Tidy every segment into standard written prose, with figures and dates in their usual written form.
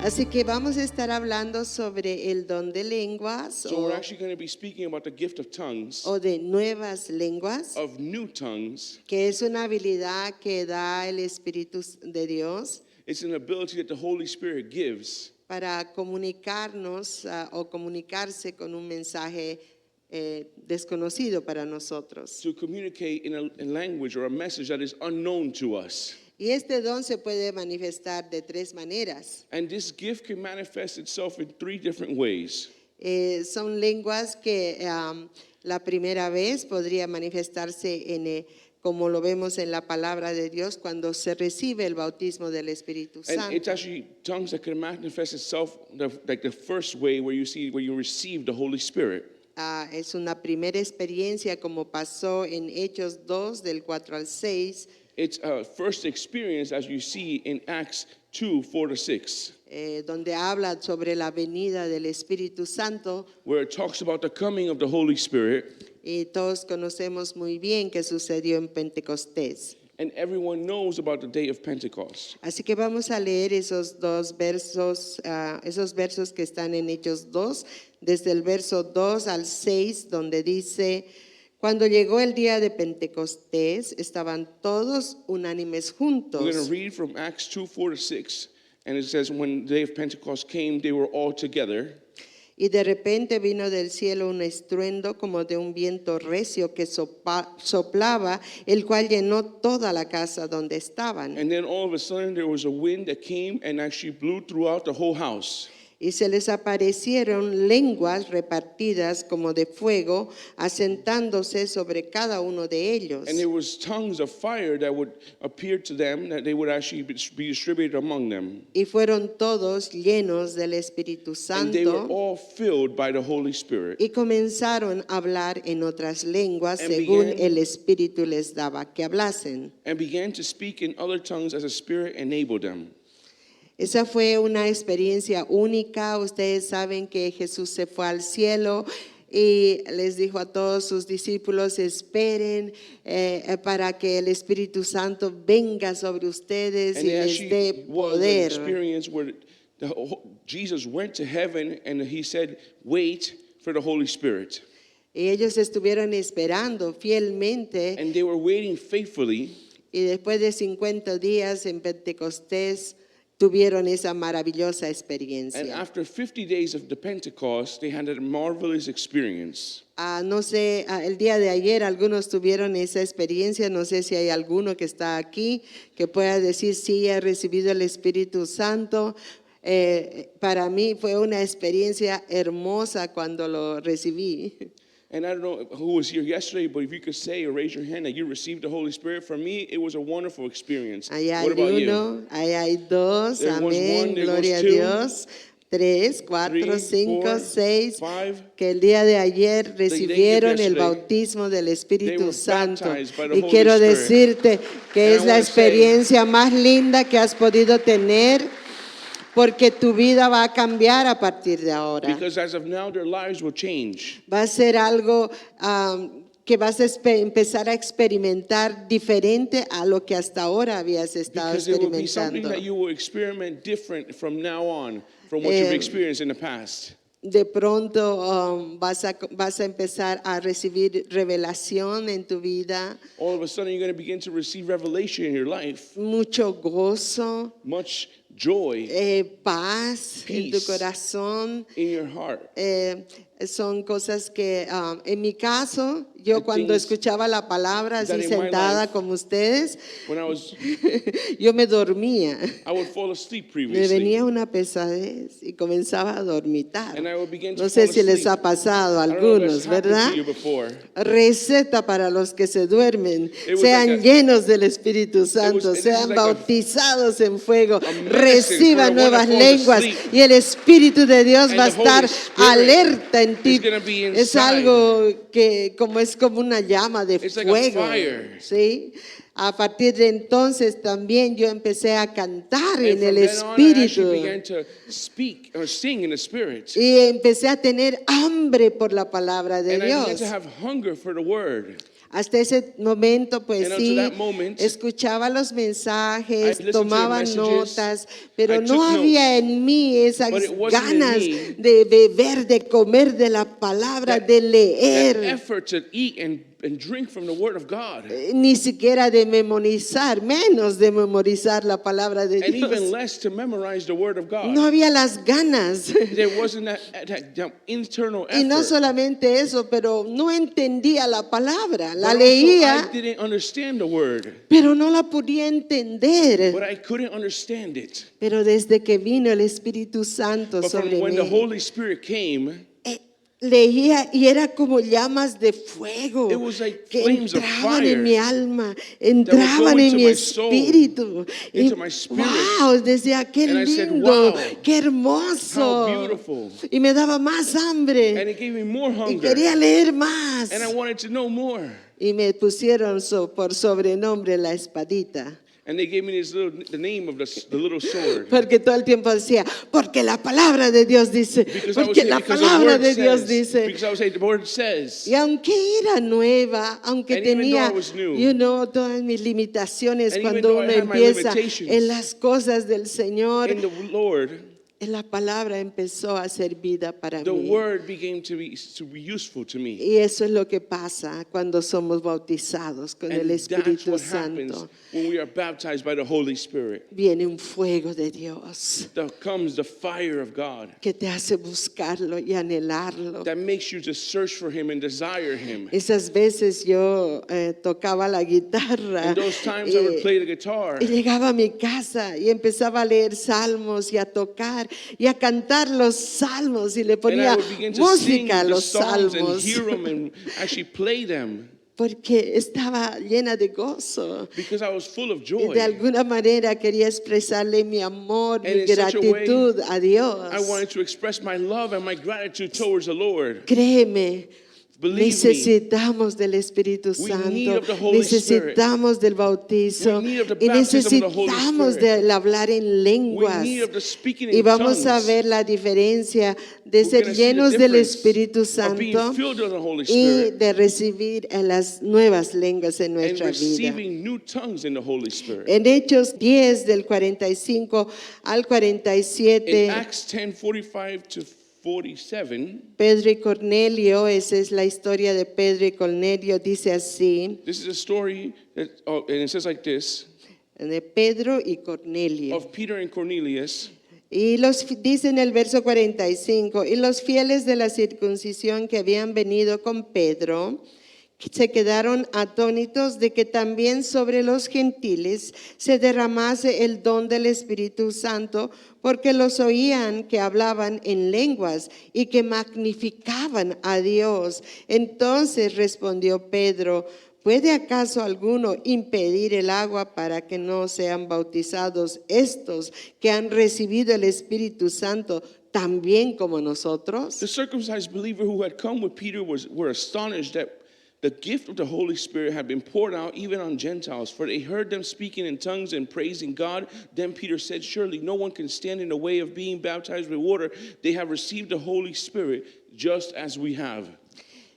Así que vamos a estar hablando sobre el don de lenguas So we're actually going to be speaking about the gift of tongues, o de nuevas lenguas, of new tongues. que es una habilidad que da el Espíritu de Dios It's an ability that the Holy Spirit gives para comunicarnos o comunicarse con un mensaje desconocido para nosotros. to communicate in a language or a message that is unknown to us. Y este don se puede manifestar de tres maneras. And this gift can manifest itself in three different ways. Son lenguas que la primera vez podría manifestarse como lo vemos en la palabra de Dios cuando se recibe el bautismo del Espíritu And it's Santo. actually tongues that can manifest itself like the first way where you receive the Holy Spirit. Es una primera experiencia como pasó en Hechos 2 del 4 al 6, It's a first experience as you see in Acts 2, 4-6, donde habla sobre la venida del Espíritu Santo. where it talks about the coming of the Holy Spirit. Y todos conocemos muy bien qué sucedió en Pentecostés. And everyone knows about the day of Pentecost. Así que vamos a leer esos dos versos, esos versos que están en Hechos 2, desde el verso 2 al 6, donde dice: cuando llegó el día de Pentecostés, estaban todos unánimes We're going juntos. to read from Acts 2, 4-6, and it says, when the day of Pentecost came, they were all together. Y de repente vino del cielo un estruendo como de un viento recio que soplaba, el cual llenó toda la casa donde estaban. And then all of a sudden there was a wind that came and actually blew throughout the whole house. Y se les aparecieron lenguas repartidas como de fuego, asentándose sobre cada uno de ellos. And there was tongues of fire that would appear to them, that they would actually be distributed among them. Y fueron todos llenos del Espíritu And they were Santo all filled by the Holy Spirit. y comenzaron a hablar en otras lenguas And según began- el Espíritu les daba que hablasen. And began to speak in other tongues as the Spirit enabled them. Esa fue una experiencia única. Ustedes saben que Jesús se fue al cielo y les dijo a todos sus discípulos: esperen para que el Espíritu Santo venga sobre ustedes And y it les dé actually was an poder. experience where Jesus went to heaven and he said, wait for the Holy Spirit. Y ellos estuvieron esperando fielmente, And they were waiting faithfully. y después de 50 días en Pentecostés tuvieron esa maravillosa And experiencia. after 50 days of the Pentecost, they had a marvelous experience. No sé, el día de ayer algunos tuvieron esa experiencia. No sé si hay alguno que está aquí que pueda decir: sí, he recibido el Espíritu Santo. Para mí fue una experiencia hermosa cuando lo recibí. And I don't know who was here yesterday, but if you could say or raise your hand that you received the Holy Spirit, for me, it was a wonderful experience. Ahí hay What about uno, you? ahí hay dos, There was amén, one, there gloria a was two, Dios. 3, 4, 3, 5, 4, 6, 5. que el día de ayer recibieron el yesterday, bautismo del they Espíritu were Santo. baptized by the Y Holy quiero Spirit. decirte que And es I la wanna say- experiencia más linda que has podido tener, porque tu vida va a cambiar a partir de ahora. Because as of now, their lives will change. Va a ser algo que vas a empezar a experimentar diferente a lo que hasta ahora habías estado Because it will be something experimentando. that you will experiment different from now on from what you've experienced in the past. De pronto vas a empezar a recibir revelación en tu vida, All of a sudden, you're going to begin to receive revelation in your life, mucho gozo, much joy paz en tu Peace. corazón. in your heart. Son cosas que en mi caso, yo And cuando things escuchaba la palabra that así in my sentada life- como ustedes, When I was, yo me dormía. I would fall asleep Me previously. venía una pesadez y comenzaba a dormitar. And I would begin to No sé fall si les asleep. ha pasado a I don't know if algunos, that's happened ¿verdad? to you before. Receta para los que se duermen: It was sean like a- llenos del Espíritu Santo, this is sean like a- bautizados en fuego, medicine reciban for nuevas one that falls lenguas asleep. y el Espíritu de Dios And va a the Holy estar Spirit alerta en ti. is gonna be Es inside. algo que es como una llama de It's like a fuego, fire. ¿sí? A partir de entonces también yo empecé a cantar And en from el then on, I actually Espíritu. began to speak or sing in the Spirit. Y empecé a tener hambre por la palabra de And I began Dios. to have hunger for the Word. Hasta ese momento, pues And until sí, that moment, escuchaba los I mensajes, listened to the tomaba messages, notas, pero I no took había notes, en mí esas but it wasn't in ganas me de beber, de comer de la palabra, de that leer, effort to eat and drink from the Word of God. ni siquiera de memorizar, menos de memorizar la palabra de And even Dios. less to memorize the Word of No God. había las ganas. There wasn't that internal Y no effort. solamente eso, pero no entendía la palabra. La But also, leía, I didn't understand the Word. pero no la podía entender. But I couldn't understand it. Pero desde que vino el Espíritu Santo But sobre from when the mí, Holy Spirit came, leía y era como llamas de fuego it was like que flames of entraban fire en mi alma, entraban go en into mi my soul, espíritu. into Y my spirit. wow, decía, qué And I said, lindo, wow, qué hermoso. how beautiful. Y me daba más hambre And it gave me more y hunger. quería leer más. And I wanted to know more. Y me pusieron por sobrenombre la espadita. And they gave me the name of the little sword. Porque todo el tiempo decía, porque la palabra de Dios dice, Because I was porque saying, la because the palabra word de Dios says. dice. Because I was saying, the word says. Y aunque era nueva, aunque And even though tenía, I was new, todas mis limitaciones, and even cuando though I uno had my empieza limitations en las cosas del Señor, in the Lord, la palabra empezó a ser vida para the mí. word began to be useful to me. Y eso es lo que pasa cuando somos bautizados con el And that's Espíritu what happens Santo. when we are baptized by the Holy Spirit. Viene un fuego de Dios There comes the fire of God que te hace buscarlo y anhelarlo. that makes you to search for Him and desire Him. Esas veces yo tocaba la guitarra And those times I would play the guitar. y llegaba a mi casa y empezaba a leer salmos y a tocar y a cantar los salmos y le And I ponía would begin to sing música a the los psalms and salmos hear them and actually play them porque estaba llena de gozo. because I was full of Y joy. de alguna manera quería expresarle mi amor, And mi in such a way, gratitud a Dios. I wanted to express my love and my gratitude towards the Lord. Créeme, Believe me, necesitamos del Espíritu we Santo, need of the Holy Spirit. necesitamos del bautizo We need of the y baptism of the Holy necesitamos Spirit. del hablar en We lenguas. need of the speaking Y in vamos a tongues. ver la diferencia de We're ser gonna see the llenos del difference Espíritu of being Santo filled with the Holy y Spirit de recibir en las nuevas lenguas en and nuestra vida. receiving new tongues in the Holy Spirit. En Hechos 10 del 45 al In 47, Acts 10:45 to 47, Pedro y Cornelio, esa es la historia de Pedro y Cornelio, dice así, this is a story that, and it says like this, de Pedro y Cornelio. of Peter and Cornelius. Y dice en el verso 45, y los fieles de la circuncisión que habían venido con Pedro se quedaron atónitos de que también sobre los gentiles se derramase el don del Espíritu Santo, porque los oían que hablaban en lenguas y que magnificaban a Dios. Entonces respondió Pedro, ¿puede acaso alguno impedir el agua para que no sean bautizados estos que han recibido el Espíritu Santo también como nosotros? The circumcised believer who had come with Peter were astonished that the gift of the Holy Spirit had been poured out even on Gentiles, for they heard them speaking in tongues and praising God. Then Peter said, surely no one can stand in the way of being baptized with water. They have received the Holy Spirit just as we have.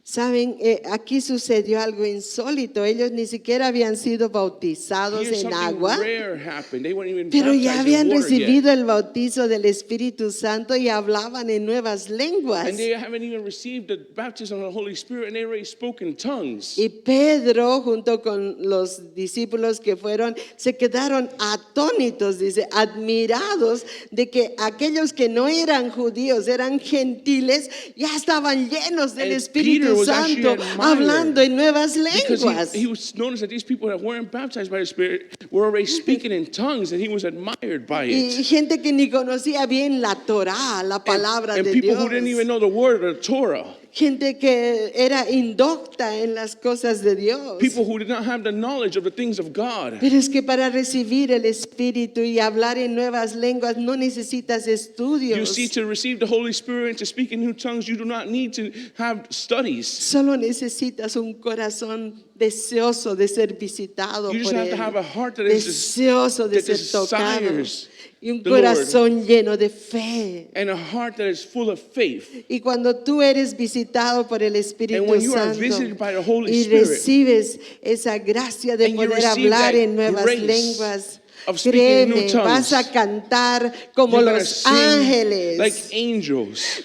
Saben, aquí sucedió algo insólito. Ellos ni siquiera habían sido bautizados Here en something agua, rare happened. They weren't even pero ya baptized habían in water recibido yet. el bautizo del Espíritu Santo y hablaban en nuevas lenguas. And they haven't even received the baptism of the Holy Spirit, and they already spoke in tongues. Y Pedro, junto con los discípulos que fueron, se quedaron atónitos, dice, admirados de que aquellos que no eran judíos, eran gentiles, ya estaban llenos del And Espíritu Peter was actually Santo, admired hablando en nuevas Because lenguas. he was noticed that these people that weren't baptized by the Spirit were already speaking in tongues, and he was admired by Y it. gente que ni conocía bien la Torá, la palabra And de people Dios. who didn't even know the word of the Torah. Gente que era indocta en las cosas de Dios. People who did not have the knowledge of the things of God. Pero es que para recibir el Espíritu y hablar en nuevas lenguas no necesitas estudios. You see, to receive the Holy Spirit and to speak in new tongues, you do not need to have studies. Solo necesitas un corazón deseoso de ser visitado You just por have to Él, have a heart that is deseoso de that ser tocado desires y un the Lord. corazón lleno de fe. and a heart that is full of faith. Y cuando tú eres visitado por el Espíritu And when you are Santo visited by the Holy y Spirit, recibes esa gracia de and you poder receive hablar that en nuevas grace lenguas, of speaking in new créeme, tongues, vas a cantar como you're gonna los sing ángeles. like angels.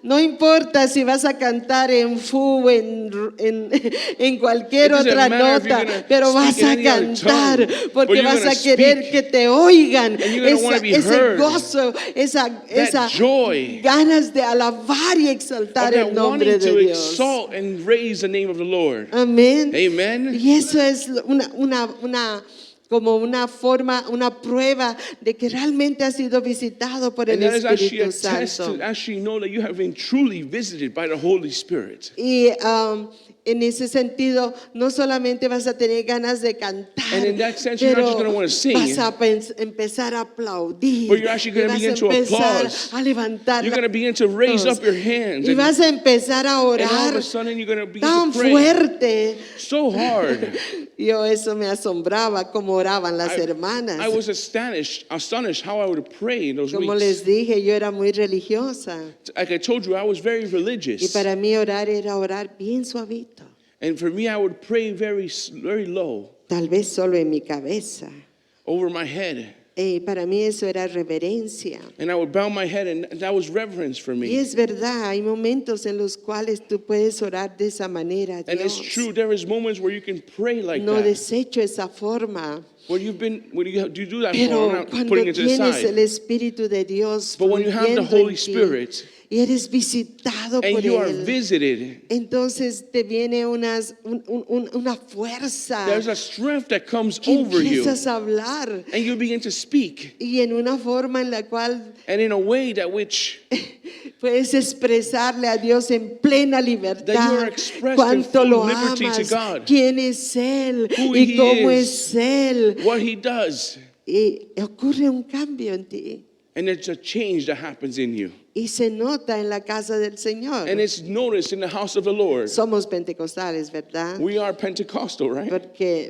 No importa si vas a cantar en fu, en cualquier It doesn't otra matter if you're nota, gonna pero speak vas in a any other cantar tongue, but porque you're vas gonna a querer speak, que te oigan. and you're gonna wanna be Ese heard. gozo, esa joy ganas de alabar y Of exaltar that el nombre wanting de to Dios. exalt and raise the name of the Lord. Amén. Amen. Y eso es como una forma, una prueba de que realmente has sido visitado por el And that is actually a Espíritu test Santo. to actually know that you have been truly visited by the Holy Spirit. Y en ese sentido, no solamente vas a tener ganas de cantar, And in that sense, you're not just pero gonna wanna sing, vas a empezar a aplaudir, but you're actually y gonna vas a begin to empezar applause. a levantar You're las going to begin to raise manos, up your hands. y vas a empezar a And all of orar a sudden, you're going to begin tan to pray fuerte. so hard. Yo eso me asombraba cómo oraban las hermanas. I was astonished how I would pray in those Como weeks. les dije, yo era muy religiosa. Like I told you, I was very Y religious. para mí orar era orar bien suavito. And for me, I would pray very, very low Tal vez solo en mi cabeza. over my head. Para mí eso era reverencia. And I would bow my head, and that was reverence for Y me. es verdad, hay momentos en los cuales tú puedes orar de esa manera. And it's Dios, true, there is moments where you can pray like no that. desecho esa forma. When you do that for, Pero I'm not cuando putting it to the tienes el side. Espíritu de Dios But when you have the fluyendo Holy en ti, Spirit, y eres visitado and por you are Él, visited, entonces te viene una fuerza there's a strength that comes que over you, empiezas a hablar and you begin to speak, y en una forma en la cual and in a way that which puedes expresarle a Dios en plena That you libertad are expressed in cuánto full lo liberty to amas, God. quién es Él Who y He cómo is. es Él. what He does, Y ocurre un cambio en ti and it's a change that happens in you, y se nota en la casa del Señor. and it's noticed in the house of the Lord. Somos pentecostales, ¿verdad? We are Pentecostal, right?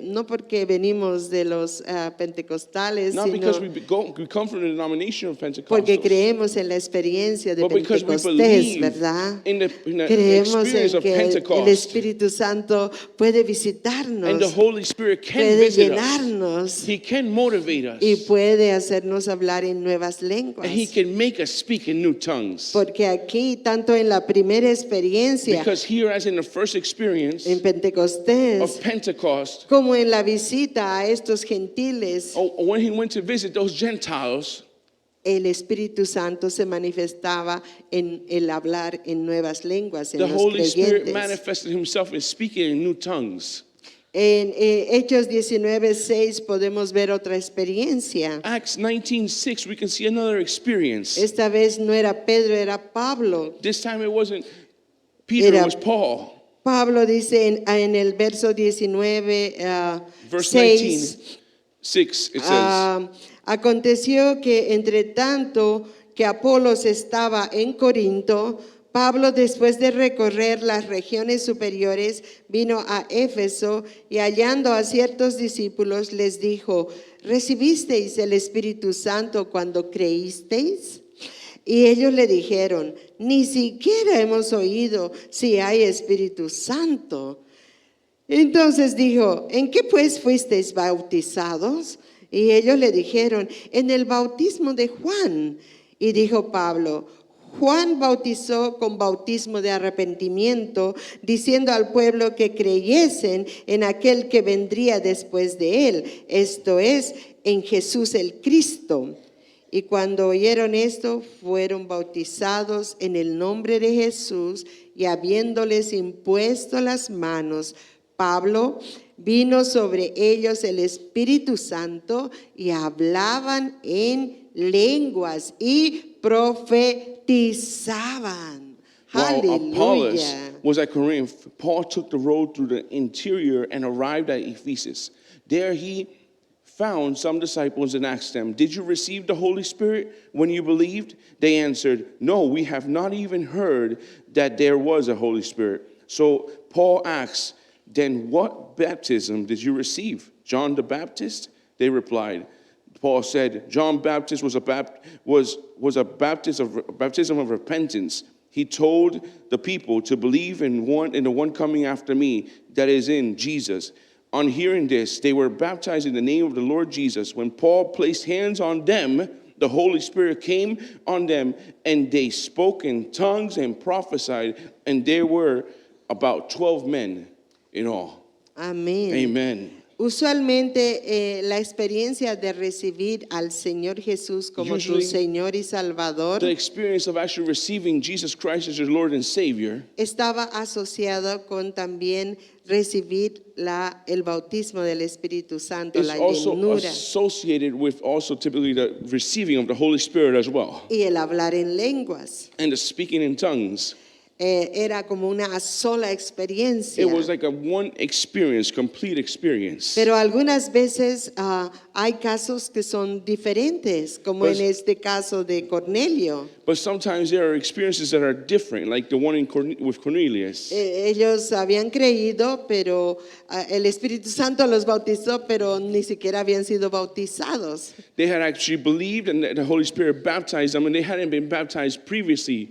No porque venimos de los pentecostales, Not because sino we come from the denomination of porque Pentecostals, creemos en la experiencia de but because we Pentecostés, believe ¿verdad? in the Creemos experience en of que el Pentecost, Espíritu Santo puede and the visitarnos, Holy Spirit can puede visit us. llenarnos He can motivate us, y puede hacernos hablar en nuevas lenguas. and He can make us speak in new tongues. Porque aquí, tanto en la primera experiencia Because here, as in the first experience en Pentecostés, of Pentecost, como en la visita a estos gentiles, when He went to visit those Gentiles, el Espíritu Santo se manifestaba en el hablar en nuevas lenguas, en the los Holy Spirit creyentes. manifested Himself in speaking in new tongues. En Hechos 19:6 podemos ver otra experiencia. Acts 19:6, we can see another experience. Esta vez no era Pedro, era Pablo. This time it wasn't Peter, it Era- was Paul. Pablo dice en el verso 19, Verse 6, 19:6, it says, aconteció que entre tanto que Apolos estaba en Corinto, Pablo, después de recorrer las regiones superiores, vino a Éfeso y hallando a ciertos discípulos les dijo, ¿recibisteis el Espíritu Santo cuando creísteis? Y ellos le dijeron, ni siquiera hemos oído si hay Espíritu Santo. Entonces dijo, ¿en qué pues fuisteis bautizados? Y ellos le dijeron, en el bautismo de Juan. Y dijo Pablo, Juan bautizó con bautismo de arrepentimiento, diciendo al pueblo que creyesen en aquel que vendría después de él, esto es, en Jesús el Cristo. Y cuando oyeron esto, fueron bautizados en el nombre de Jesús, y habiéndoles impuesto las manos, Pablo, vino sobre ellos el Espíritu Santo y hablaban en lenguas y profetizaban. while Apollos Aleluya. was at Corinth, Paul took the road through the interior and arrived at Ephesus. There he found some disciples and asked them, did you receive the Holy Spirit when you believed? They answered, no, we have not even heard that there was a Holy Spirit. So Paul asks, Then what baptism did you receive? John the Baptist? They replied. Paul said, John Baptist was a baptism of repentance. He told the people to believe in the one coming after me, that is in Jesus. On hearing this, they were baptized in the name of the Lord Jesus. When Paul placed hands on them, the Holy Spirit came on them, and they spoke in tongues and prophesied, and there were about 12 men in all. Amén. Amen. Usualmente la experiencia de recibir al Señor Jesús como tu Usually, Señor y Salvador The experience of actually receiving Jesus Christ as your Lord and Savior estaba asociado con también recibir el bautismo del Espíritu Santo, is la also llenura associated with also typically the receiving of the Holy Spirit as well, y el hablar en lenguas. and the speaking in tongues. Era como una sola experiencia. It was like a one experience, complete experience. Pero algunas veces hay casos que son diferentes, como Pues- en este caso de Cornelio. But sometimes there are experiences that are different, like the one with Cornelius. Ellos habían creído, pero el Espíritu Santo los bautizó, pero ni siquiera habían sido bautizados. They had actually believed, and the Holy Spirit baptized them, and they hadn't been baptized previously.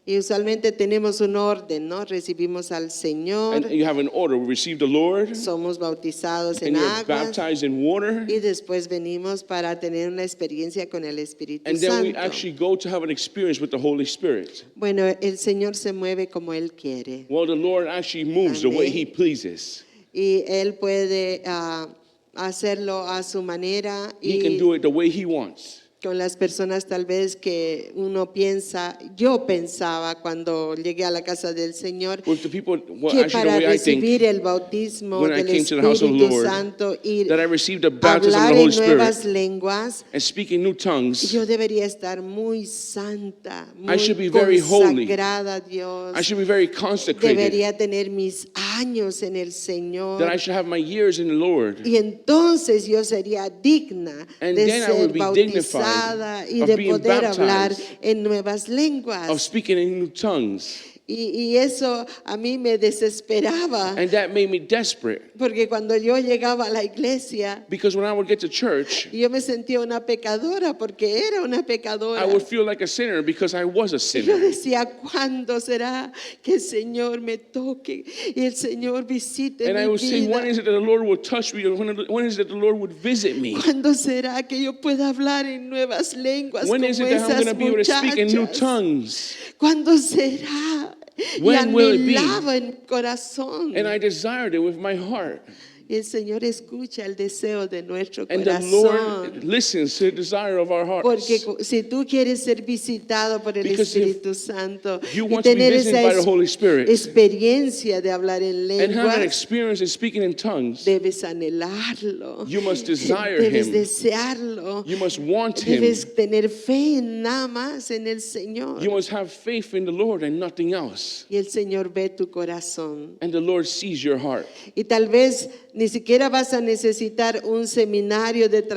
Y usualmente tenemos un orden, ¿no? Recibimos al Señor, And you have an order. We receive the Lord, somos bautizados en and you're aguas baptized in water, y después venimos para tener una experiencia con el Espíritu and then we Santo. actually go to have an experience with the Holy Spirit. Bueno, el Señor se mueve como Él quiere Well, the Lord actually moves the way He pleases. y Él puede hacerlo a su manera He can y do it the way He wants. con las personas tal vez que uno piensa, yo pensaba cuando llegué a la casa del Señor, With the people, well, que actually, the para way I think, recibir el bautismo when I del came to the house of the Espíritu Lord, Santo y that I received the baptism of hablar the Holy en Spirit nuevas lenguas, and speaking new tongues, yo debería estar muy santa, muy should be very holy. consagrada a Dios. I should be very consecrated, Debería tener mis años en el Señor. that I should have my years in the Lord. Y entonces yo sería digna And de then I ser would be bautizada dignified y of de being poder hablar baptized, en nuevas of lenguas. speaking in new tongues. Y eso a mí me desesperaba, And that made me desperate, porque cuando yo llegaba a la iglesia, because when I would get to church, yo me sentía una pecadora, porque era una pecadora. I would feel like a sinner because I was a Y yo sinner. decía, ¿cuándo será que el Señor me toque y el Señor visite And I mi would say, when vida? is it that the Lord will touch me? When is it that the Lord would visit me? ¿Cuándo será que yo pueda hablar en nuevas lenguas When como is it that I'm esas going to be able to speak in new muchachas? tongues? ¿Cuándo será? When Y will it be? anhelaba en mi corazón. And I desired it with my heart. Y el Señor escucha el deseo de nuestro And the corazón. Lord listens to the desire of our hearts. Porque si tú quieres ser visitado por el Because if Espíritu Santo you y want to be tener visited esa by the Holy Spirit experiencia de hablar en and have an lenguas, experience in speaking in tongues, debes anhelarlo. you must desire Debes Him. desearlo. You must want Him. Debes tener fe nada más en el Señor. You must have faith in the Lord and nothing else. Y el Señor ve tu corazón. And the Lord sees your heart. Y tal vez ni siquiera vas a necesitar un seminario de And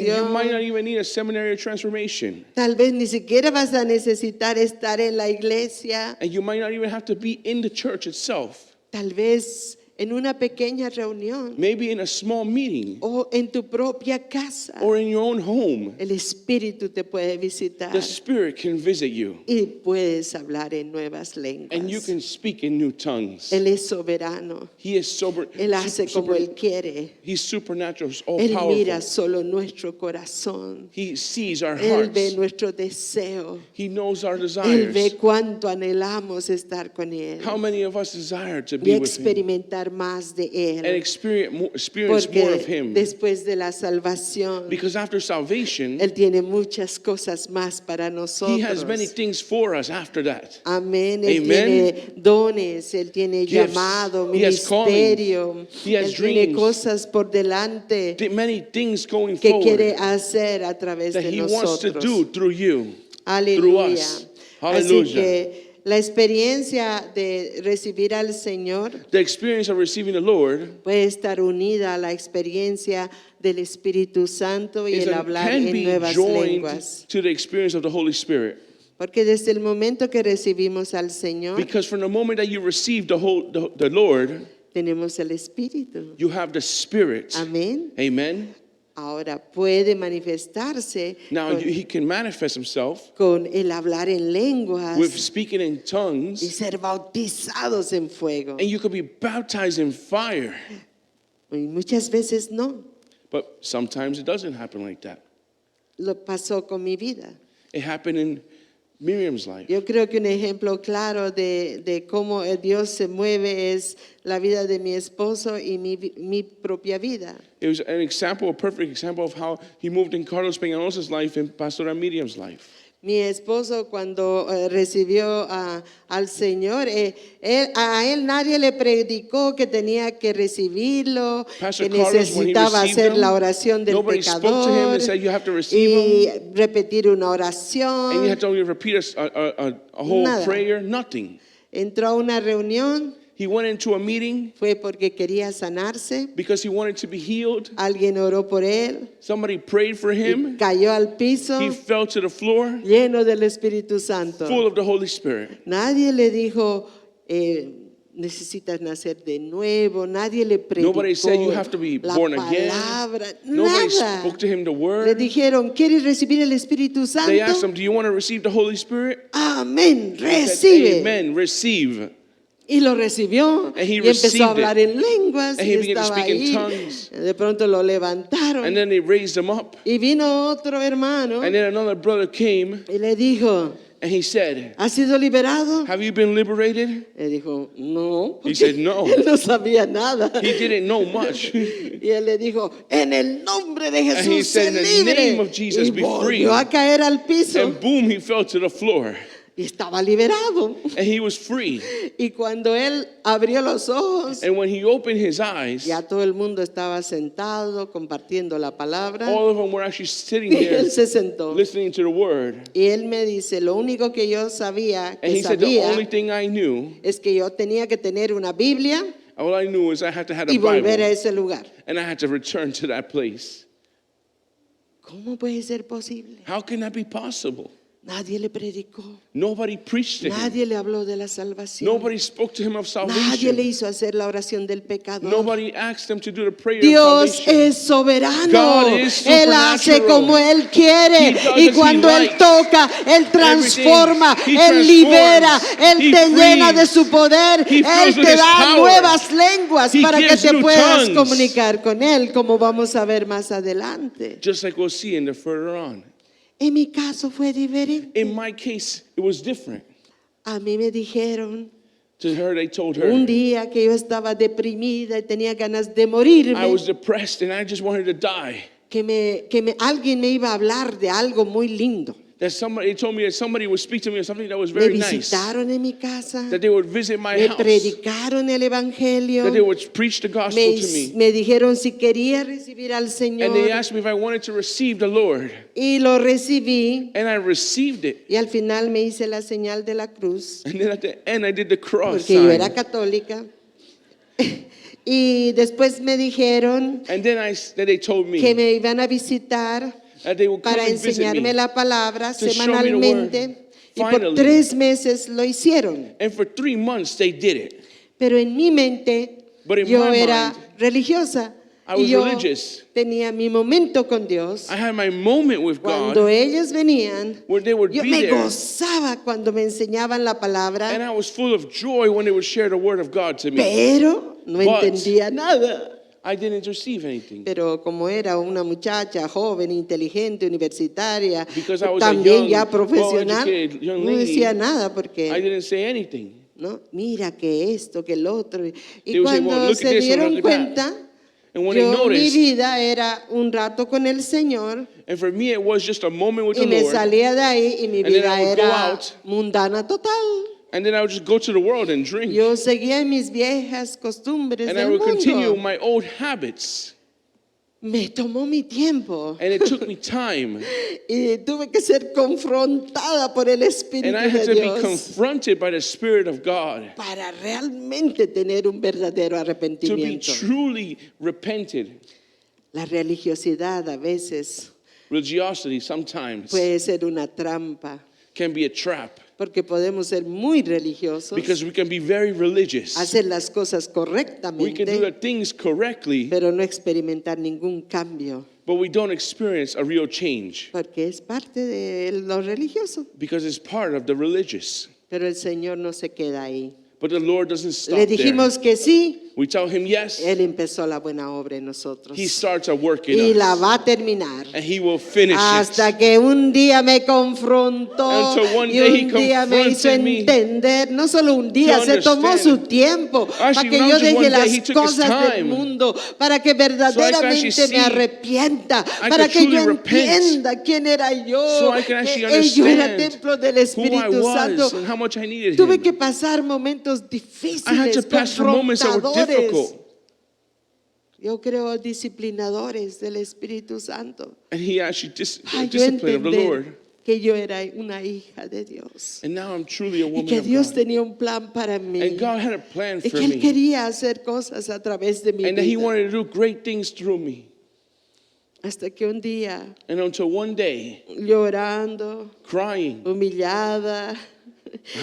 you might not transformación. even need a seminary of transformation. Tal vez ni siquiera vas a necesitar estar en la iglesia. And you might not even have to be in the church itself. Tal vez en una pequeña reunión Maybe in a small meeting o en tu propia casa. or in your own home. El Espíritu te puede visitar The Spirit can visit you y puedes hablar en nuevas and you lenguas. can speak in new tongues. Él es soberano. He is Él hace como Él quiere. He's supernatural, all Él mira powerful. solo nuestro corazón. He sees our Él ve hearts. nuestro deseo. He knows our Él ve desires. cuánto anhelamos estar con Él How many of us desire to y be with Him experimentar más de and Él. experience more of Porque Him? después de la salvación, Because after salvation, Él tiene muchas cosas más para He nosotros. has many things for us after that. Amén. Él Amen. tiene dones, Él tiene Gifts. llamado, He has ministerio. He has Él tiene dreams. cosas por delante Many things going que quiere forward hacer a través that de He wants to nosotros. do through you. Aleluya. us. Así Hallelujah. que la experiencia de recibir al Señor The experience of receiving the Lord puede estar unida a la experiencia del Espíritu Santo y el hablar can en be nuevas joined lenguas. to the experience of the Holy Spirit. Porque desde el momento que recibimos al Señor, Because from the moment that you receive the Lord, Tenemos el Espíritu. You have the Spirit. Amén. Amen. Ahora puede manifestarse Now con, he can manifest himself con el hablar en lenguas with speaking in y tongues, ser bautizados en fuego. and you could be baptized in fire. Y muchas veces no. But sometimes it doesn't happen like that. Lo pasó con mi vida. It happened in Miriam's life. Yo creo que un ejemplo claro de cómo Dios se mueve es la vida de mi esposo y mi propia vida. It was an example, a perfect example of how he moved in Carlos Peñalos's life and Pastora Miriam's life. Mi esposo cuando recibió al Señor, a él nadie le predicó que tenía que recibirlo, Pastor que Carlos, when he necesitaba received hacer him, la oración del nobody spoke to him pecador and said you have to receive y repetir una And you oración. had to only repeat a whole Nada. prayer, nothing. Entró a una reunión, He went into a meeting fue porque quería sanarse, because he wanted to be healed. alguien oró por él, Somebody prayed for y him. cayó al piso He fell to the floor, lleno del Espíritu Santo. full of the Holy Spirit. Nadie le dijo, necesitas nacer de nuevo. Nadie le predicó Nobody said you have to be la born again. palabra. Nobody Nada. spoke to him the Le word. dijeron, ¿quieres recibir el Espíritu They asked Santo? him, do you want to receive the Holy Spirit? Amén, He said, recibe. Amen, receive. Y lo recibió And he y empezó received a hablar en lenguas And y he began to estaba speak in ahí. tongues. De pronto lo levantaron And then they raised him up. y vino otro hermano And then another brother came y le dijo, and he said, ¿has sido liberado? have you been liberated? Le dijo, no. He said, no. Él no sabía nada. He didn't know much. Y él le dijo, en el nombre de And he Jesús, said, sé "In the libre. name of Jesus, Y be volvió free." a caer al piso And boom, he fell to the floor. y estaba liberado. And he was free. Y cuando él abrió los ojos, And when he opened his eyes, ya todo el mundo estaba sentado compartiendo la palabra all of them were actually sitting y there él se sentó. listening to the word. Y él me dice, lo único que yo sabía, And que he said, the sabía, only thing I knew, es que yo tenía que tener una Biblia all I knew is I had to have y a volver a Bible. ese lugar. And I had to return to that place. ¿Cómo puede ser posible? How can that be possible? Nadie le predicó. Nobody preached to him. Nadie le habló de la salvación. Nobody spoke to him of Nadie le salvation. hizo hacer la oración del pecador. Nobody asked him to do the prayer Dios of salvation. es soberano. God is Él hace supernatural. como Él quiere. He does Y as he cuando Él likes. toca, Él transforma, Everything. He Él transforms. libera, Él He te llena de frees. su poder. He Él fills with te his da power. nuevas lenguas He para que gives te new puedas tongues. comunicar con Él, como vamos a ver más adelante. Just like we'll see in the further on. En mi caso fue diferente. In my case, it was different. A mí me dijeron To her, they told un her, día que yo estaba deprimida y tenía ganas de morirme. I was depressed and I just wanted to die. Alguien me iba a hablar de algo muy lindo. That somebody, they told me that somebody would speak to me of something that was Me very nice. visitaron en mi casa, That they would visit my me house. predicaron el evangelio, That they would preach the gospel me, to me. me dijeron si quería recibir al And they Señor asked me if I wanted to receive the Lord. y lo recibí And I received it. y al final me hice la señal de la cruz And then at the end, I did the cross porque yo era sign. católica. Y después me dijeron And then they told que me me iban a visitar that they would come para and visit enseñarme me. la palabra to show me the word. semanalmente y por Finally. 3 meses lo hicieron. And for 3 months, they did it. Pero en mi mente But in yo my era mind, religiosa I y was yo religious. tenía mi momento con Dios. I had my moment with Cuando God ellos venían, where they would yo be me there. gozaba cuando me enseñaban la And palabra, I was full of joy when they would share the word of God to me. pero no But- entendía nada. I didn't receive anything. Pero como era una muchacha joven, inteligente, universitaria, Because I was a también young, ya profesional, well-educated young no lady, decía nada I porque, didn't say anything. ¿no? Mira que esto, que el otro. Y They would say, cuando well, look at se this or dieron look at that. cuenta, And when they mi noticed, vida era un rato con el Señor and for me it was just a moment with y the me Lord, salía de ahí y mi And then vida I would go era out. mundana total. and then I would just go to the world and drink. Yo seguía en mis viejas costumbres And I del would continue mundo. my old habits. Me tomó mi tiempo And it took me time. y tuve que ser confrontada por el Espíritu And I had de to be Dios confronted by the Spirit of God para realmente tener un verdadero to be arrepentimiento. truly repented. La religiosidad a veces Religiosity sometimes puede ser una trampa. can be a trap. Porque podemos ser muy religiosos, because we can be very religious. hacer las cosas We can do correctamente, the things correctly, pero no experimentar ningún cambio, but we don't experience a real change porque es parte de lo religioso. because it's part of the religious. Pero el Señor no se queda ahí. But the Lord doesn't stop Le there. dijimos que sí, We tell him yes. Él empezó la buena obra en nosotros He starts a work in y la us, va a terminar. and he will finish Hasta it. que un día me confrontó Until one y day he un día me hizo confronted me entender, no solo un día, to se tomó su understand. tiempo para Actually, que not yo just deje one day, las he took his cosas del time. mundo, para que actually verdaderamente see, me arrepienta, I para could que yo truly repent. entienda quién era yo, So I can que actually yo era understand templo del who I Espíritu Santo. was and how much I needed Tuve him. que pasar momentos I had difíciles, to pass through moments that were confrontadores. difficult. Yo creo disciplinadores del Espíritu Santo. And he actually Ay, yo discipline of the Lord. entender que yo era una hija de Dios And now I'm truly a y woman que of Dios God. tenía un plan para mí And God had a plan y for que Él me. quería hacer cosas a través de mi And that he vida. wanted to do great things through me. Hasta que un día, And until one day, llorando, crying, humillada,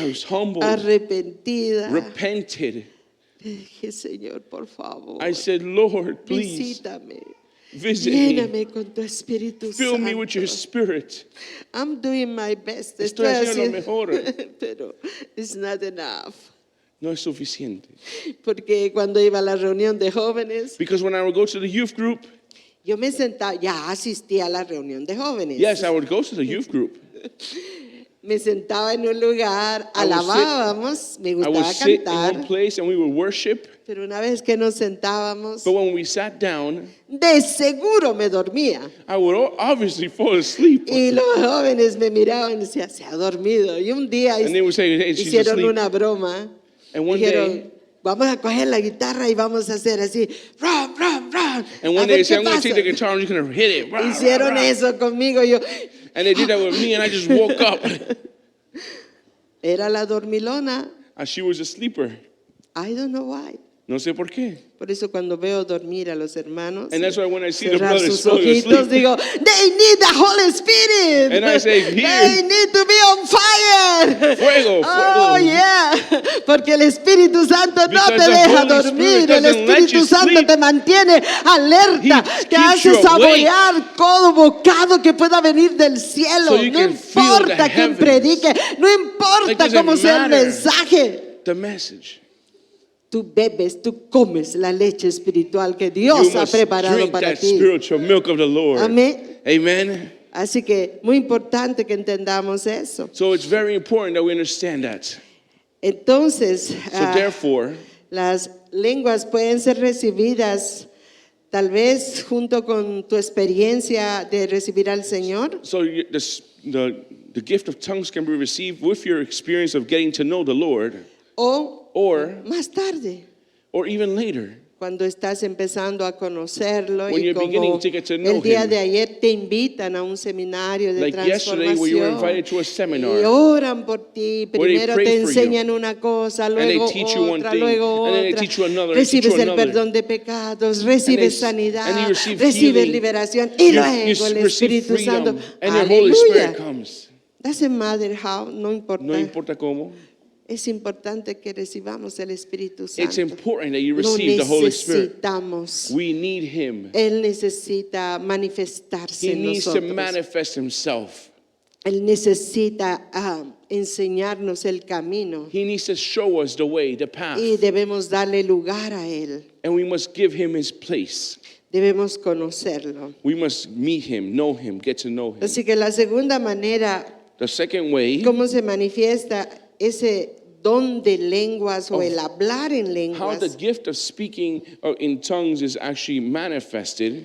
I was humbled, arrepentida, repented. dije, Señor, por favor, I said, Lord, please visítame, visit me. lléname con tu Espíritu Fill me with your Santo. spirit. I'm doing my best, Estoy haciendo lo mejor. pero it's not enough. No es suficiente. Porque cuando iba a la reunión de jóvenes, Because when I would go to the youth group, yo me sentaba, ya asistía a la reunión de jóvenes. yes, I would go to the youth group. Me sentaba en un lugar, I would alabábamos, me I would gustaba sit in cantar, one place and we would worship. pero una vez que nos sentábamos, But when we sat down, de seguro me dormía. I would obviously fall asleep. Y los jóvenes me miraban y decían, se ha dormido. Y un día And they would say, hey, she's hicieron asleep. una broma. And one Dijeron, day, vamos a coger la guitarra y vamos a hacer así, ram, ram, ram. and A one ver day they qué said, I'm going to take the pasa. guitar, I'm just going to hit it. Rah, rah, Hicieron rah. eso conmigo. Yo, And they did that with me, and I just woke up. era la dormilona. And she was a sleeper. I don't know why. No sé por qué. Por eso cuando veo dormir a los hermanos, And that's why when I see the cerrar brothers sus falling ojitos, asleep, digo, they need the Holy Spirit. And I say, "Here." They need to be on fire. Fuego, Oh, fuego. yeah. Porque el Espíritu Santo no Because te the deja Holy dormir. Spirit El doesn't let Espíritu you Santo sleep. te mantiene alerta. He Te keeps hace you awake. saborear todo bocado que pueda venir del cielo. So you No can feel importa the quién heavens. predique. No It importa doesn't cómo sea el matter. mensaje. The message. Tú bebes, tú comes la leche espiritual que You Dios ha must preparado drink para that ti. spiritual milk of the Lord. Amén. Amen. Así que muy importante que entendamos eso. So it's very important that we understand that. Entonces, So therefore, las lenguas pueden ser recibidas tal vez junto con tu experiencia de recibir al Señor, the gift of tongues can be received with your experience of getting to know the Lord, o or más tarde, even later. cuando estás empezando a conocerlo When y you're como beginning to get to know el día him. de ayer te invitan a un seminario de Like yesterday, where you were transformación invited to a seminar, y oran por ti, where they primero pray te for enseñan una cosa, and they luego teach you one otra, thing, luego and then they otra, teach you another, and teach recibes you el another. perdón de pecados, recibes and sanidad, you receive recibes healing. liberación y You luego el receive Espíritu freedom, Santo, and the Holy Spirit aleluya. comes. Doesn't matter how, no importa. No importa cómo. Es importante que recibamos el Espíritu It's Santo. important that you Lo receive the Holy Spirit. necesitamos. We need Him. Él necesita manifestarse He en needs to nosotros. manifest Himself. Él necesita enseñarnos el camino He needs to show us the way, the path. y debemos darle lugar a Él. And we must give Him His place. Debemos conocerlo. We must meet Him, know Him, get to know Him. Así que la segunda manera, The second way, cómo se manifiesta ese don de lenguas o el hablar en how the lenguas, gift of speaking in tongues is actually manifested,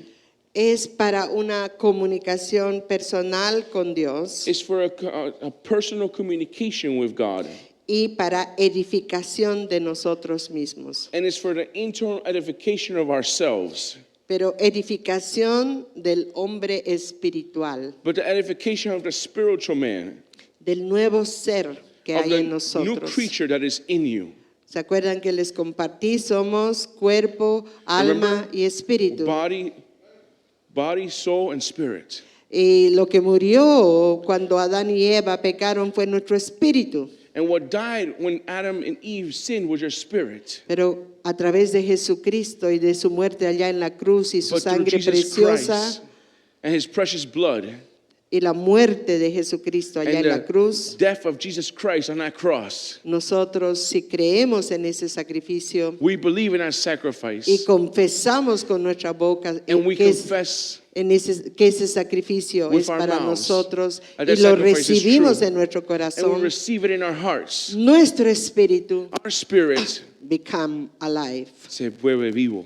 es para una comunicación personal con Dios is for a personal communication with God. y para edificación de nosotros mismos. And it's for the internal edification of ourselves. Pero edificación del hombre espiritual, But the edification of the spiritual man, del nuevo ser que of hay the en new nosotros. creature that is in you. ¿Se acuerdan que les compartí? Somos cuerpo, alma Remember? y espíritu. Body, soul, and spirit. Y lo que murió cuando Adán y Eva pecaron fue nuestro espíritu. And what died when Adam and Eve sinned was your spirit. Pero a través de Jesucristo y de su muerte allá en la cruz y su But through sangre Jesus preciosa Christ and his precious blood y la muerte de Jesucristo allá and en la the cruz, death of Jesus Christ on that cross, nosotros si creemos en ese sacrificio we believe in that y sacrifice. confesamos con nuestra boca And we que, confess que ese sacrificio with es our para mouths nosotros that y that lo sacrifice is recibimos true. en nuestro and we corazón, receive it in our hearts. nuestro espíritu Our spirit become alive. se vuelve vivo.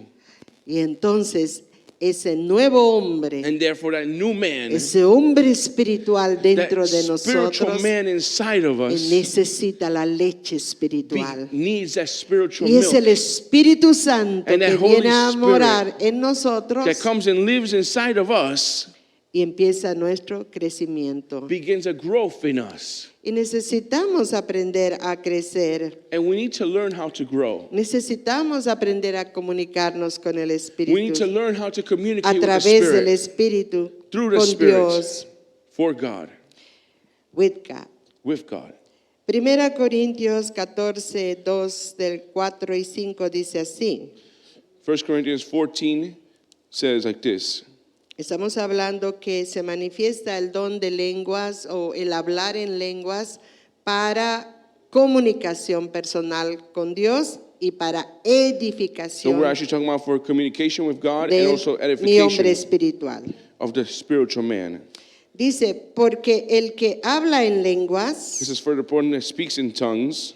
Y entonces ese nuevo hombre, And therefore that new man, ese hombre espiritual that dentro de spiritual nosotros, man inside of us necesita la leche espiritual. needs that spiritual Y es el milk Espíritu Santo And that que Holy viene a Spirit morar en nosotros that comes and lives inside of us, y empieza nuestro crecimiento. begins a growth in us. Y necesitamos aprender a crecer. And we need to learn how to grow. Necesitamos aprender a comunicarnos con el We need to Espíritu learn how to a communicate with the través del Spirit, Espíritu through the con Spirit, Dios, for God, with God. with God. Primera Corintios 14, 2 del 4 y 5 dice así. 1 Corinthians 14 says like this. Estamos hablando que se manifiesta el don de lenguas o el hablar en lenguas para comunicación personal con Dios y para So edificación we're actually talking about for communication with God and de also mi hombre edification espiritual. of the spiritual man. Dice, porque el que habla en This lenguas is for the one that speaks in tongues.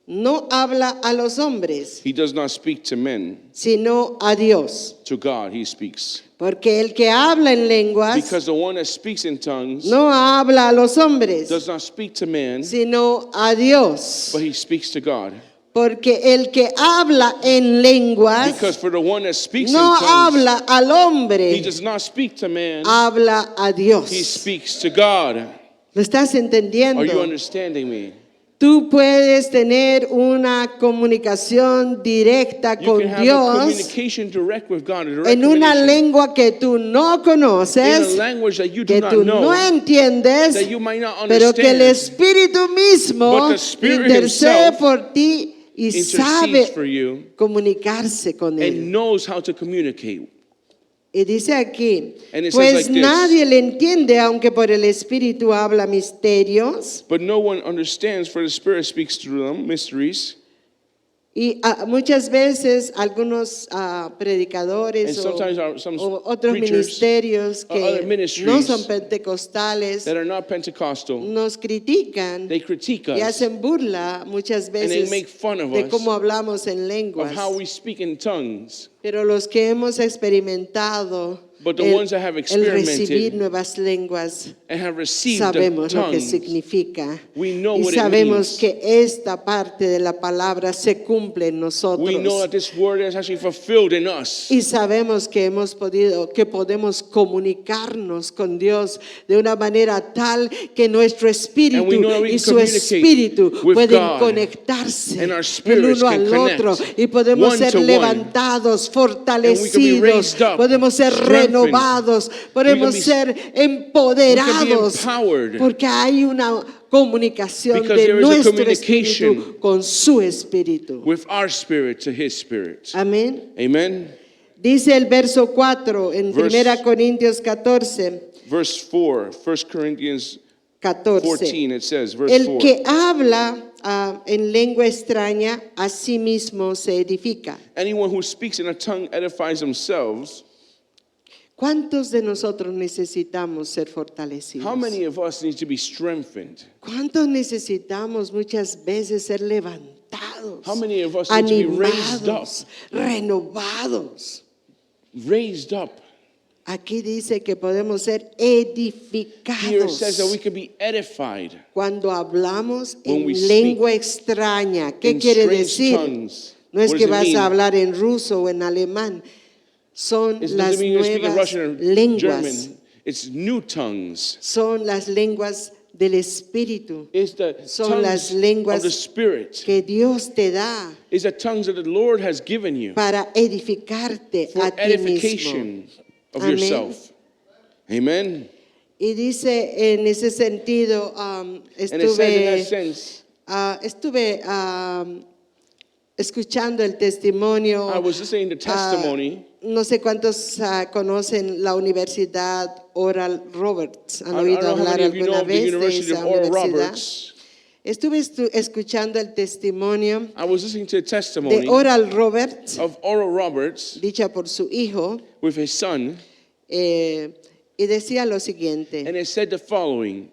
no habla a los hombres, He does not speak to men, sino a Dios. to God he speaks. Porque el que habla en lenguas Because the one that speaks in tongues no habla a los hombres, does not speak to man, sino a Dios. but he speaks to God. Porque el que habla en lenguas Because for the one that speaks no in tongues, habla al he hombre, does not speak to man, habla a he Dios. speaks to God. ¿Lo estás Are you entendiendo? understanding me? Tú puedes tener una comunicación directa You con can have a Dios communication direct with God, a direct en una communication lengua que tú no in a conoces, language that you do que not tú know, no entiendes, that you might not pero que el understand, Espíritu mismo But the Spirit intercede himself por ti y intercedes sabe for you comunicarse con él. and knows how to communicate. Y dice aquí, And it says pues like this. nadie le entiende, aunque por el Espíritu habla misterios. But no one understands, for the Spirit speaks through them, mysteries. Y muchas veces algunos And predicadores sometimes some o otros preachers ministerios or other que ministries no son pentecostales that are not Pentecostal, nos critican they critique y us hacen burla muchas they veces make fun of de us cómo hablamos en of lenguas. how we speak in tongues. Pero los que hemos experimentado But the ones that have el experimented recibir nuevas lenguas, and have received the sabemos lo que tongues, significa we know y what it sabemos means. que esta parte de la palabra se cumple en We know nosotros that this word is actually fulfilled in us. y sabemos que podemos comunicarnos con Dios de una manera tal que nuestro espíritu And we know that we y can su communicate espíritu with pueden God. conectarse And our el spirits uno can al connect otro y podemos one ser to one. levantados, fortalecidos, raised up, podemos ser strengthened. renovados, podemos be- ser empoderados empowered. porque hay una comunicación Because de there is a nuestro communication espíritu con su espíritu. with our spirit to his spirit. Amén. Amen. Dice el verso 4 en Verse- 1 Corintios 14, Verse 4, 1 Corinthians 14. 14, it says, verse El 4. que habla en lengua extraña a sí mismo se edifica. Anyone who speaks in a tongue edifies themselves. ¿Cuántos de nosotros necesitamos ser fortalecidos? How many of us need to be strengthened? ¿Cuántos necesitamos muchas veces ser levantados, How many of us need to be raised up? animados, renovados? Raised up. Aquí dice que podemos ser Here it edificados says that we can be edified cuando hablamos When en we speak lengua extraña. ¿Qué in quiere strange decir? tongues. No es What que does it vas a mean? hablar en ruso o en alemán. Son It las doesn't mean you speak in nuevas Russian or lenguas. German. It's new tongues. Son las lenguas del Espíritu It's the Son las tongues lenguas of the Spirit. que Dios te da It's the tongues that the Lord has given you para edificarte for a ti mismo. edification of Amén. yourself. Amen. Y dice en ese sentido, And it says in that sense, estuve escuchando el testimonio. I was listening to testimony. No sé cuántos conocen la Universidad Oral Roberts. ¿Han I oído don't know how hablar many of you know alguna of the vez de University of esa Oral universidad? Roberts. Estuve escuchando el testimonio I was listening to a de testimony Oral Roberts, of Oral Roberts dicha por su hijo, with his son, y decía lo siguiente. and it said the following.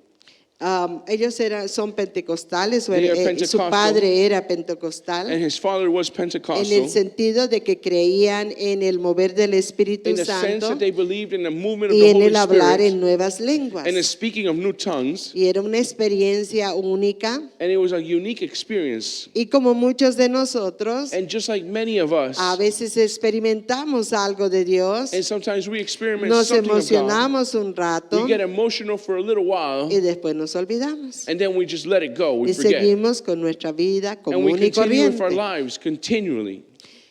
Ellos son pentecostales, They are su Pentecostal, padre era pentecostal, and his father was en el Pentecostal, sentido de que creían en el mover del Espíritu in the sense Santo that they believed in the movement of y the en Holy el hablar Spirit en nuevas lenguas. and the speaking of new tongues, Y era una experiencia única. and it was a unique experience. Y como muchos de nosotros, And just like many of us, a veces experimentamos algo de Dios, and sometimes we experiment nos something of God, emocionamos un rato we get emotional for a little while, y después nos olvidamos. and then we just let it go, we Y forget. seguimos con nuestra vida And we común y continue with our corriente. lives continually.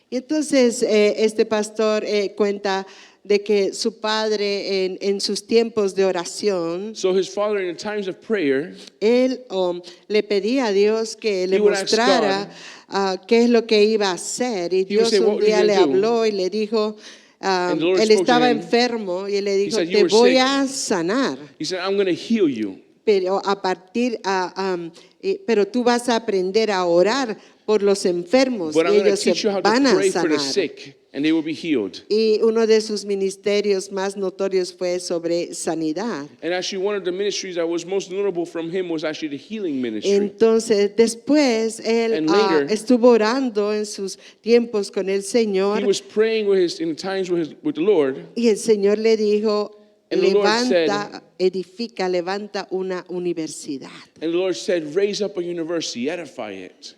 Y entonces este pastor cuenta de que su padre en sus tiempos de oración, So his father, in the times of prayer, él le pedía a Dios que le He would ask mostrara qué es lo que iba a hacer. Y He would Dios say, un "What are you día le gonna do?" habló y le dijo, And the Lord él spoke to estaba him. enfermo y él le dijo, said, "You te were voy sick." a sanar, he said, I'm going to heal you. pero a partir, pero tú vas a aprender a orar por los enfermos But y I'm going to ellos se teach you how van to a pray for the sanar. sick, and they will be healed. Y uno de sus ministerios más notorios fue sobre sanidad. And actually, one of the ministries that was most notable from him was actually the healing ministry. Entonces, después él And later, estuvo orando en sus tiempos con el He Señor was praying in times with the Lord, y el Señor le dijo, And the Lord levanta, edifica, levanta una universidad. and the Lord said, raise up a university, edify it.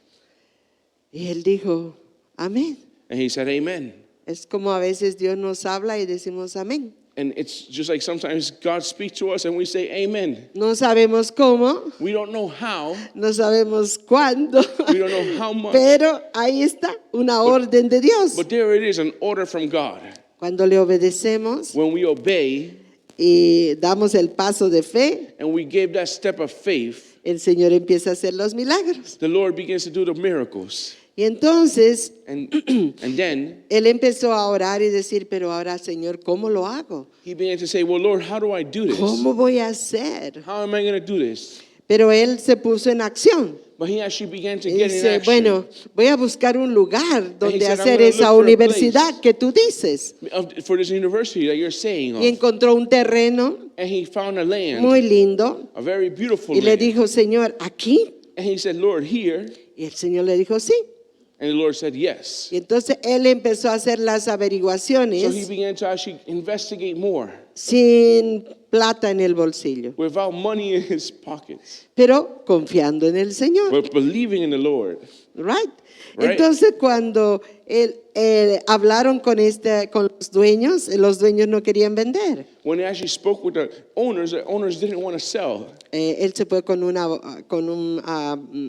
Y él dijo, amén. And he said, amen. Es como a veces Dios nos habla y decimos amén. And it's just like sometimes God speaks to us and we say, amen. No sabemos cómo, We don't know how, no sabemos cuándo, we don't know how much, pero ahí está una orden de Dios. but there it is, an order from God. Cuando le obedecemos When we obey y damos el paso de fe, and we give that step of faith, el Señor empieza a hacer los milagros. the Lord begins to do the miracles. Y entonces And then él empezó a orar y decir, pero ahora, Señor, ¿cómo lo hago? he began to say, well, Lord, how do I do this? ¿Cómo voy a hacer? How am I going to do this? Pero él se puso en acción. But he actually began to Y get in dice, action. bueno, voy a buscar un lugar donde said, "I'm hacer gonna esa look for a universidad place." que tú dices. For this university that you're saying Y of. encontró un terreno And he found a land, muy lindo. a very beautiful Y le land. dijo, Señor, ¿aquí? And he said, Lord, here. Y el Señor le dijo, sí. And the Lord said, yes. Y entonces él empezó a hacer las So he averiguaciones began to actually investigate more sin plata en el bolsillo, without money in his pockets, pero confiando en el Señor. but believing in the Lord. Right? Right. Entonces cuando hablaron con los dueños no querían vender. When they actually spoke with the owners didn't want to sell. Él se fue con un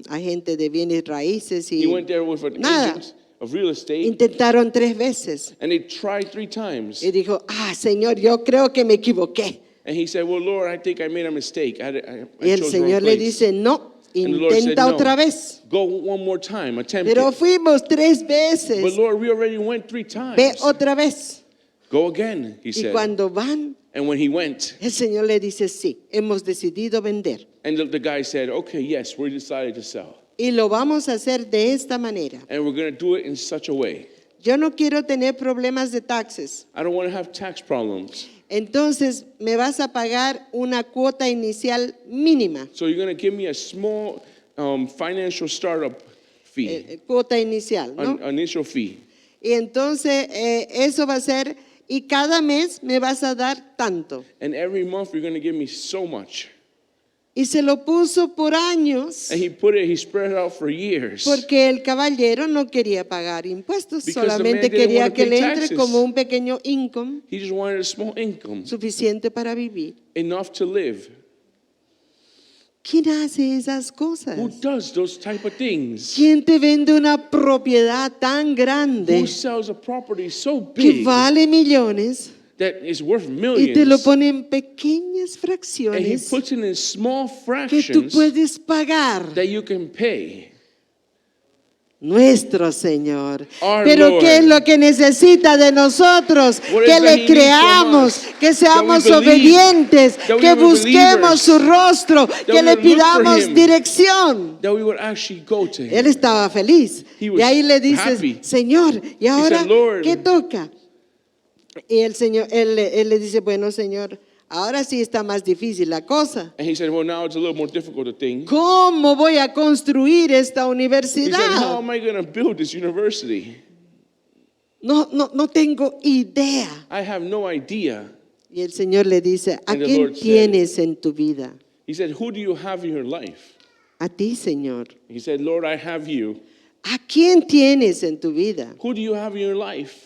agente de bienes raíces He y went there with an nada. agent of real estate, Intentaron 3 veces and they tried 3 times. y dijo, Señor, yo creo que me equivoqué. And he said, well, Lord, I think I made a mistake. I Y el chose the wrong Señor le place. dice, no, And the Lord said, intenta no. otra vez. Go one more time, attempt Pero it. fuimos 3 But veces. Lord, we already went 3 Ve times. otra vez. Go again, he Y said. cuando van, And when he went, el Señor le dice, sí, hemos decidido vender. and the guy said, okay, yes, we decided to sell. Y lo vamos a hacer de esta manera. And we're going to do it in such a way. Yo no quiero tener problemas de taxes. I don't want to have tax problems. Entonces, me vas a pagar una cuota inicial mínima. So you're going to give me a small financial startup fee, Cuota inicial, ¿no? an initial fee. Y entonces, eso va a ser, y cada mes me vas a dar tanto. And every month you're going to give me so much. Y se lo puso por años, And he spread it out for years. porque el caballero no quería pagar impuestos, Because the man solamente didn't quería wanna que pay le entre taxes. como un pequeño income He just wanted a small income, suficiente para vivir. enough to live. ¿Quién hace esas cosas? Who does those type of things? ¿Quién te vende una propiedad tan grande Who sells a property so que big vale millones that is worth y te lo millions, pone en pequeñas and he fracciones puts it in small que tú fractions puedes pagar. that you can pay. Nuestro Señor. Our Pero Lord. ¿qué es lo que necesita de nosotros? What Que is that le he needs creamos, from us? que seamos That we believe, obedientes, that we que be busquemos believers, su rostro, que we le would look for pidamos him. dirección. That we would actually go to Él him. estaba feliz. He was Y ahí le dices, happy. Señor, ¿y ahora Lord. qué toca? Y el Señor, él le dice, bueno, Señor, ahora sí está más difícil la cosa. And he said, well, now it's a little more difficult a thing. ¿Cómo voy a construir esta He said, how universidad? am I going to build this university? No tengo idea. I have no idea. Y el Señor le dice, ¿a And the quién Lord said- tienes en tu vida? He said, who do you have in your life? A ti, Señor. He said, Lord, I have you. ¿A quién tienes en tu vida? Who do you have in your life?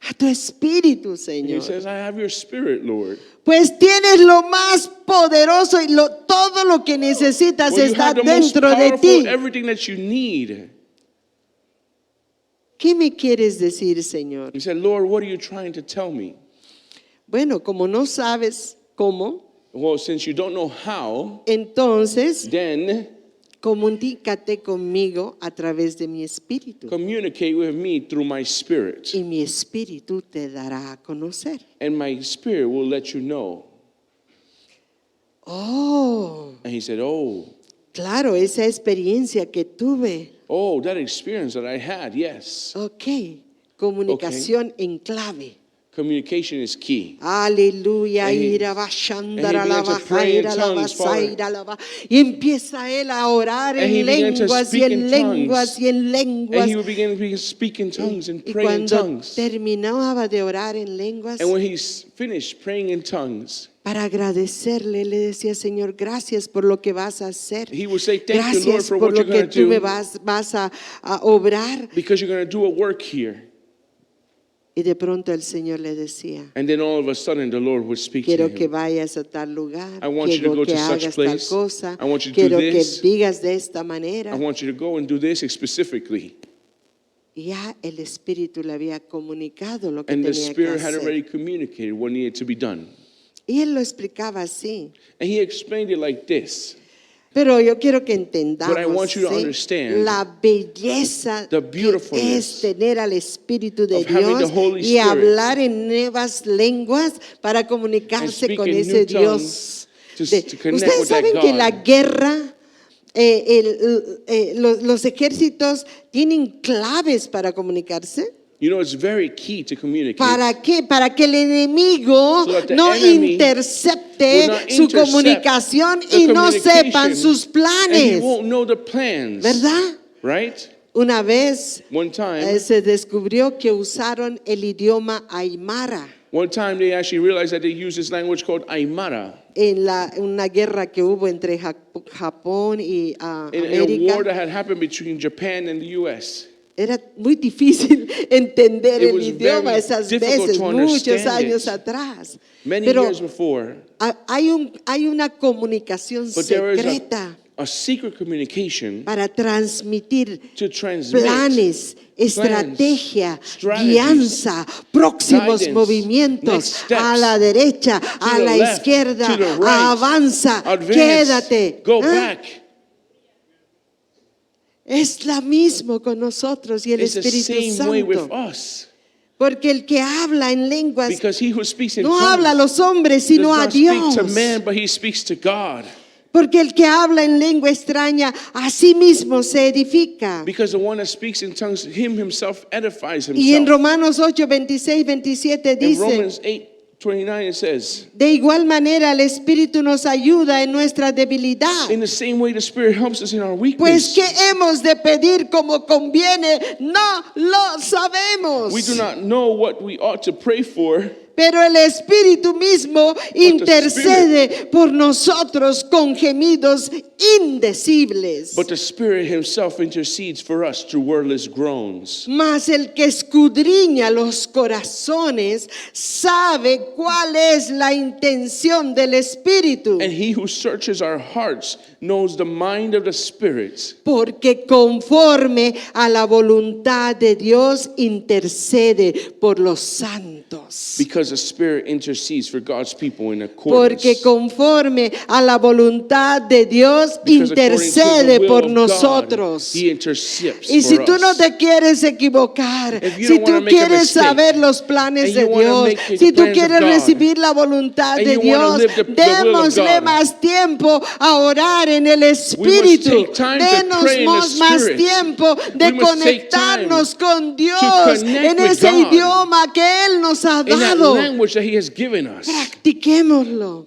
A tu espíritu, And he Señor. says, I have your spirit, Lord. Pues tienes lo más poderoso y todo lo que necesitas Well, you está have the most dentro de powerful, ti. everything that you need. ¿Qué me quieres decir, Señor? He said, Lord, what are you trying to tell me? Bueno, como no sabes cómo, Well, since you don't know how, entonces then comunícate conmigo a través de mi espíritu. communicate with me through my spirit. Y mi espíritu te dará a conocer. And my spirit will let you know. Oh, And he said, oh, claro, esa experiencia que tuve. that experience that I had, yes. Ok, comunicación en clave. Communication is key. Aleluya, And he- ira bashandara and he la began to pray in bajaira la tongues, Father. basaira la ba- y empieza él a orar And he en began to lenguas y speak en in lenguas tongues. y en And lenguas. he would begin to speak in tongues and Y pray in cuando tongues. terminaba de orar en lenguas, And when he finished praying in tongues, para agradecerle, le decía, Señor, gracias por lo que vas a hacer. he would say, thank you, Lord, Gracias for por what lo you're que going to tú me do, vas a obrar. because you're going to do a work here. Y de pronto el Señor le decía, And then all of a sudden, the Lord would speak to quiero que him. vayas a tal lugar, I want you to quiero go que to such hagas tal place. cosa, I want you to do quiero que this. digas de esta manera. I want you to go and do this specifically. Y ya el Espíritu le había comunicado lo que And the tenía que Spirit had already hacer. communicated what needed to be done. Y él lo explicaba así. And he explained it like this. Pero yo quiero que But I entendamos want you to ¿sí? understand la belleza the que beautifulness es tener al Espíritu de of having the Dios Holy y Spirit hablar en nuevas lenguas para and comunicarse speak con in ese new Dios. tongues De- to connect Ustedes with that saben que God. la guerra, los ejércitos tienen claves para comunicarse. You know, it's very key to communicate. ¿Para qué? Para que el enemigo So that the no enemy intercepte will not su intercept comunicación the y no communication, sepan sus And he planes. won't know the plans. ¿Verdad? Right? Una vez One time, se descubrió que usaron el idioma aymara they actually realized that they use this language called Aymara. en una guerra que hubo entre Japón y In a war América. that had happened between Japan and the U.S. Era muy difícil entender It el was idioma very esas difficult veces, to muchos understand años it. atrás. Many Pero years before, hay una comunicación but there is secreta a secret communication para transmitir to transmit planes, estrategia, strategies, guianza, próximos guidance, movimientos, next steps, a la derecha, a the la left, izquierda, to the right, avanza, advance, quédate. go ¿Ah? back. Es la mismo con nosotros y el It's the Espíritu same way with Santo. us. Porque el que habla en lenguas Because he who speaks in no tongues habla a los hombres, does sino a not speak Dios. to man, but he speaks to God. Porque el que habla en lengua extraña a sí mismo se edifica. Because the one that speaks in tongues, him himself edifies Y en himself. Romanos 8, 26, 27 In dice, Romans 8:29 it says, de igual manera el Espíritu nos ayuda en nuestra debilidad. in the same way the Spirit helps us in our Pues weakness. qué hemos de pedir como conviene, no lo sabemos. We do not know what we ought to pray for, Pero el Espíritu mismo intercede por nosotros con gemidos indecibles. but the Spirit himself intercedes for us through wordless groans. Mas el que escudriña los corazones sabe cuál es la intención del Espíritu. And he who searches our hearts knows the mind of the Spirit, Porque conforme a la voluntad de Dios intercede por los santos. because as the Spirit intercedes for God's people in accordance. Porque conforme a la voluntad de Dios Because according to the intercede will por of nosotros. God, He intercedes Y si for tú no us. te quieres equivocar, If you si don't wanna tú make a quieres mistake, saber los planes and de you wanna Dios, make the si tú plans of quieres God, recibir la voluntad and de you wanna Dios, live the will of démosle God, más tiempo a orar en el Espíritu. take time to Denos pray in the más Spirit. tiempo de We must take conectarnos con Dios connect en with ese God idioma que Él nos ha in that dado. language that He has given us. Practiquémoslo.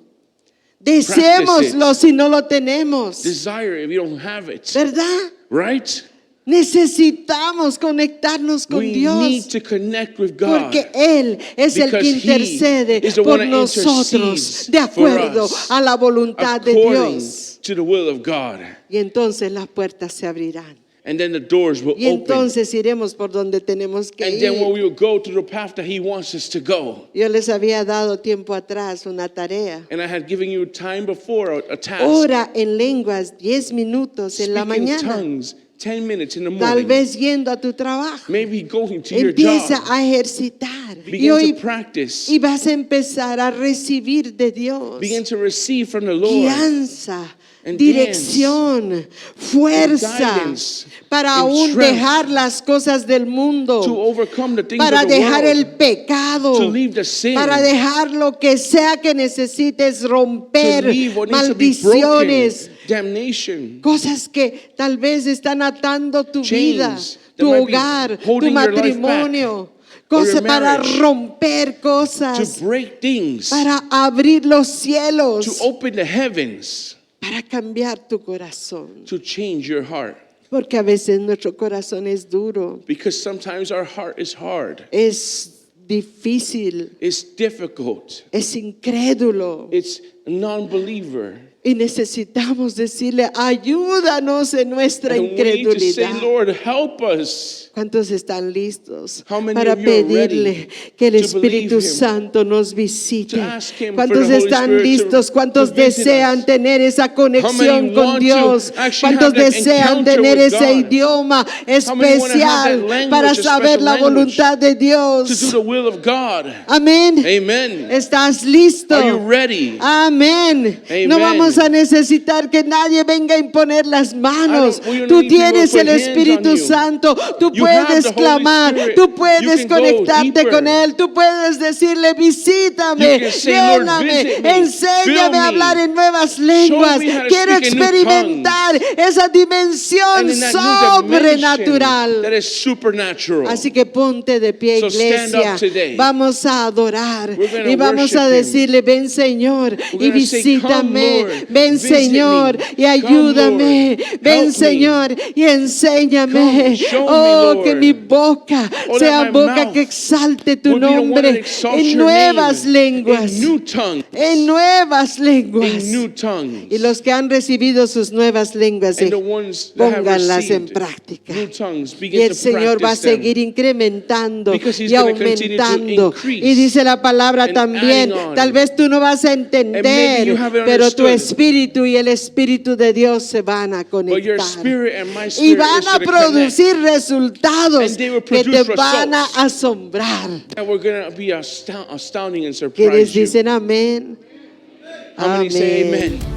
Deseémoslo si no lo tenemos. Desire if you don't have it. ¿Verdad? Right? Necesitamos conectarnos con We Dios. need to connect with God. Porque Él es el que Because He intercede is the por one that nosotros intercedes de acuerdo for us, a la voluntad de according Dios. to the will of God. Y entonces las puertas se abrirán. And then the doors will Y open. entonces iremos por donde tenemos que And then when ir. we will go to the path that He wants us to go. Yo les había dado tiempo atrás una tarea. And I had given you time before a task. Ora en lenguas 10 minutos en la Speak in mañana. tongues 10 minutes in the Tal morning. vez yendo a tu trabajo. Maybe going to your Empieza job. a ejercitar. Y Begin hoy to practice. y vas a empezar a recibir de Dios Begin to receive from the Lord. guianza, and dirección, fuerza guidance, para and aún strength dejar las cosas del to mundo, overcome the things para of the dejar world, el pecado, to leave the sin, para dejar lo que sea que necesites to romper, leave what needs to be broken, maldiciones, damnation, cosas que tal vez están atando tu vida, chains that tu might be hogar, tu holding your life matrimonio, back, or cosas your para marriage, romper to cosas, break things, para abrir los to cielos, open the heavens, para cambiar tu corazón. to change your heart. Porque a veces nuestro corazón es duro, Because sometimes our heart is hard, es difícil, it's difficult, es incrédulo. it's a non-believer. Y necesitamos decirle, ayúdanos en nuestra And we need to say, incredulidad. Lord, help us. ¿Cuántos están listos How many para of you are pedirle ready que el to Espíritu believe Him, Santo nos visite? to ask Him for ¿Cuántos the Holy están Spirit listos? to ¿Cuántos visit desean us? tener esa conexión con want to Dios? actually ¿Cuántos have that desean encounter tener with ese God? idioma How many wanna have that especial language, para a saber special la language, voluntad de to do Dios? the will of God? Amén. Amen. ¿Estás listo? Are you ready? Amén. Amen. No vamos a necesitar que nadie venga a imponer las manos. we don't Tú need people to tienes put el hands Espíritu on you. Santo. Tú You have puedes the Holy clamar. Spirit. Tú You puedes can go conectarte deeper. con Él. Tú puedes decirle, visítame, You can say, Lord, lléname, visit me, enséñame fill a hablar me. en nuevas lenguas. me how to Quiero speak in new experimentar esa dimensión And in that new dimension sobrenatural. that is supernatural. Así que ponte de pie, So stand iglesia. up today. Vamos a adorar We're gonna y vamos a worship Him. decirle, ven Señor We're y gonna say, visítame. "Come, Lord, Ven visit Señor me. y ayúdame. Come, Lord, Ven help me. Señor y enséñame. Come, show me, Oh, Lord. que mi boca Oh, sea that my boca mouth que exalte tu would be the one that nombre exalts en your nuevas name, lenguas. in new tongues, En nuevas lenguas. in new tongues. Y los que han recibido sus nuevas lenguas, And the ones that have pónganlas en received práctica. new tongues, Y begin el to Señor va a practice them. seguir incrementando Because He's y gonna continue to aumentando. increase Y dice la palabra and también, adding on. tal vez tú no vas a And maybe entender, you haven't pero tu understood. espíritu y el espíritu de Dios se van a But your conectar. spirit and my Y spirit van is a going to connect. producir resultados And they will que te produce van a results. asombrar. And we're going to be astounding and ¿Quiénes surprise you. dicen amén? How many say Amén. amen?